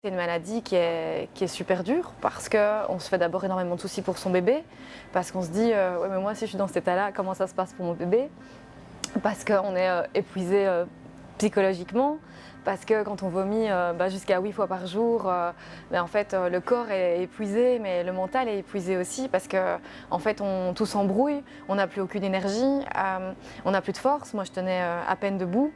C'est une maladie qui est super dure parce qu'on se fait d'abord énormément de soucis pour son bébé, parce qu'on se dit ouais mais moi si je suis dans cet état-là, comment ça se passe pour mon bébé? Parce qu'on est épuisé psychologiquement, parce que quand on vomit jusqu'à 8 fois par jour, en fait le corps est épuisé, mais le mental est épuisé aussi, parce que en fait tout s'embrouille, on n'a plus aucune énergie, on n'a plus de force. Moi je tenais à peine debout.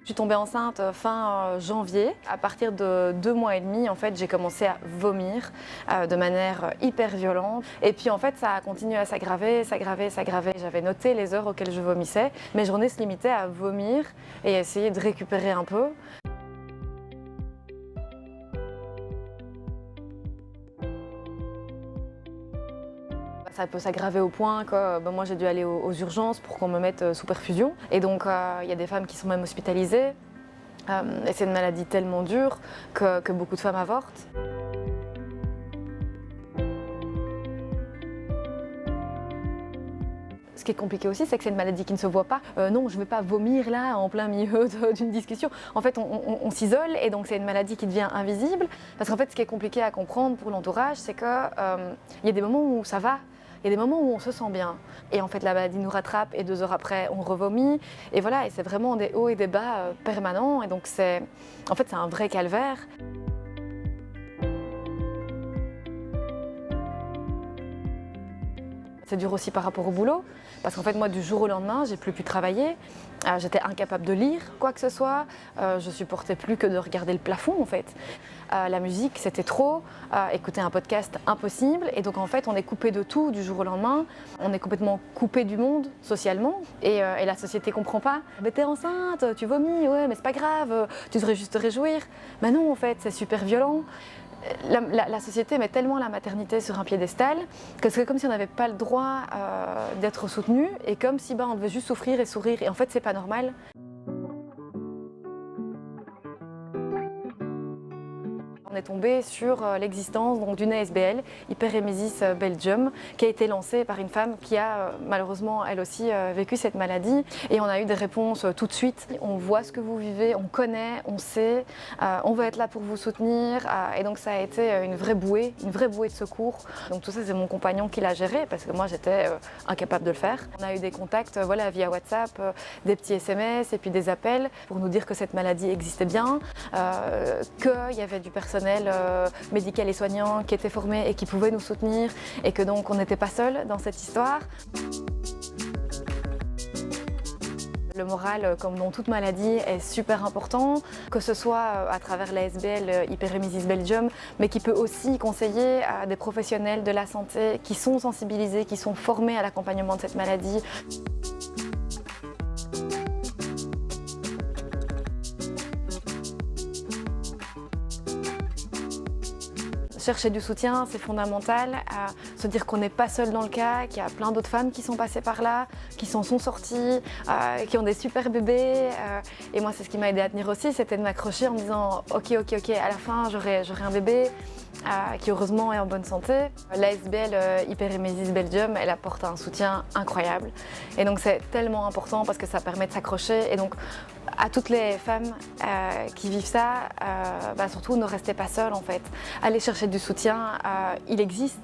Je suis tombée enceinte fin janvier. À partir de 2 mois et demi, en fait, j'ai commencé à vomir de manière hyper violente. Et puis en fait, ça a continué à s'aggraver, s'aggraver, s'aggraver. J'avais noté les heures auxquelles je vomissais. Mes journées se limitaient à vomir et à essayer de récupérer un peu. Ça peut s'aggraver au point que moi j'ai dû aller aux urgences pour qu'on me mette sous perfusion. Et donc il y a des femmes qui sont même hospitalisées. Et c'est une maladie tellement dure que beaucoup de femmes avortent. Ce qui est compliqué aussi, c'est que c'est une maladie qui ne se voit pas. Non, je ne vais pas vomir là en plein milieu d'une discussion. En fait, on s'isole et donc c'est une maladie qui devient invisible. Parce qu'en fait, ce qui est compliqué à comprendre pour l'entourage, c'est qu'il y a des moments où ça va. Il y a des moments où on se sent bien. Et en fait, la maladie nous rattrape et 2 heures après, on revomit. Et voilà, et c'est vraiment des hauts et des bas permanents. Et donc, c'est un vrai calvaire. C'est dur aussi par rapport au boulot, parce qu'en fait moi du jour au lendemain j'ai plus pu travailler, j'étais incapable de lire quoi que ce soit, je supportais plus que de regarder le plafond en fait. La musique c'était trop, écouter un podcast impossible, et donc en fait on est coupé de tout du jour au lendemain, on est complètement coupé du monde socialement, et la société comprend pas. Mais t'es enceinte, tu vomis, ouais mais c'est pas grave, tu devrais juste te réjouir. Mais non en fait c'est super violent. La société met tellement la maternité sur un piédestal que c'est comme si on n'avait pas le droit d'être soutenu, et comme si on devait juste souffrir et sourire, et en fait c'est pas normal. On est tombé sur l'existence d'une ASBL, Hyperemesis Belgium, qui a été lancée par une femme qui a malheureusement elle aussi vécu cette maladie. Et on a eu des réponses tout de suite. On voit ce que vous vivez, on connaît, on sait, on veut être là pour vous soutenir. Et donc ça a été une vraie bouée de secours. Donc tout ça c'est mon compagnon qui l'a géré, parce que moi j'étais incapable de le faire. On a eu des contacts via WhatsApp, des petits SMS et puis des appels pour nous dire que cette maladie existait bien, qu'il y avait du personnel médical et soignant qui était formé et qui pouvait nous soutenir, et que donc on n'était pas seul dans cette histoire. Le moral, comme dans toute maladie, est super important, que ce soit à travers l'ASBL Hyperemesis Belgium, mais qui peut aussi conseiller à des professionnels de la santé qui sont sensibilisés, qui sont formés à l'accompagnement de cette maladie. Chercher du soutien, c'est fondamental, se dire qu'on n'est pas seul dans le cas, qu'il y a plein d'autres femmes qui sont passées par là, qui s'en sont sorties, qui ont des super bébés. Et moi, c'est ce qui m'a aidé à tenir aussi, c'était de m'accrocher en me disant ok, à la fin, j'aurai un bébé qui heureusement est en bonne santé. L'ASBL Hyperemesis Belgium, elle apporte un soutien incroyable. Et donc c'est tellement important parce que ça permet de s'accrocher. Et donc à toutes les femmes qui vivent ça, surtout ne restez pas seules en fait. Allez chercher du soutien, il existe.